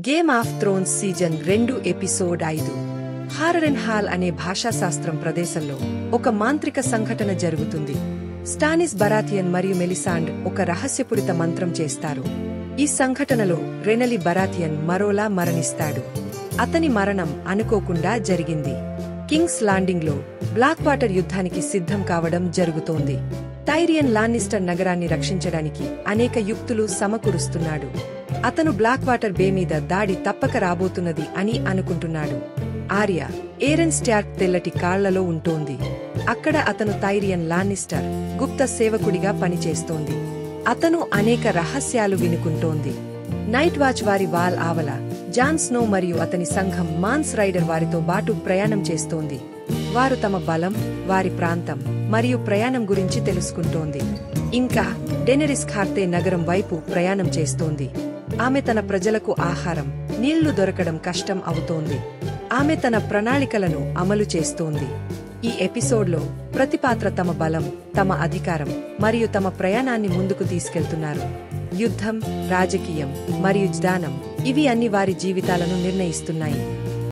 Game of Thrones season 2 episode 5 హారరెన్హాల్ అనే భాషాశాస్త్రం ప్రదేశంలో ఒక మాంత్రిక సంఘటన జరుగుతుంది. స్టానిస్ బరాథియన్ మరియు మెలిసాండ్ ఒక రహస్యపూరిత మంత్రం చేస్తారు. ఈ సంఘటనలో రెనలి బరాథియన్ మరోలా మరణిస్తాడు. అతని మరణం అనుకోకుండా జరిగింది. కింగ్స్ లాండింగ్లో బ్లాక్ వాటర్ యుద్ధానికి సిద్ధం కావడం జరుగుతోంది. టైరియన్ లాన్నిస్టర్ నగరాన్ని రక్షించడానికి అనేక యుక్తులు సమకూరుస్తున్నాడు. అతను బ్లాక్ వాటర్ బే మీద దాడి తప్పక రాబోతున్నది అని అనుకుంటున్నాడు. ఆర్య ఏరెన్ స్టార్క్ తెల్లటి కాళ్లలో ఉంటోంది. అక్కడ అతను టైరియన్ లాన్నిస్టర్ గుప్త సేవకుడిగా పనిచేస్తోంది. అతను అనేక రహస్యాలు వినుకుంటోంది. నైట్ వాచ్ వారి వాల్ ఆవల జాన్ స్నో మరియు అతని సంఘం మాన్స్ రైడర్ వారితో బాటు ప్రయాణం చేస్తోంది. వారు తమ బలం, వారి ప్రాంతం మరియు ప్రయాణం గురించి తెలుసుకుంటోంది. ఇంకా డెనెరిస్ ఖార్తే నగరం వైపు ప్రయాణం చేస్తోంది. ఆమె తన ప్రజలకు ఆహారం, నీళ్లు దొరకడం కష్టం అవుతోంది. ఆమె తన ప్రణాళికలను అమలు చేస్తోంది. ఈ ఎపిసోడ్లో ప్రతి పాత్ర తమ బలం, తమ అధికారం మరియు తమ ప్రయాణాన్ని ముందుకు తీసుకెళ్తున్నారు. యుద్ధం, రాజకీయం మరియు జ్ఞానం ఇవి అన్ని వారి జీవితాలను నిర్ణయిస్తున్నాయి.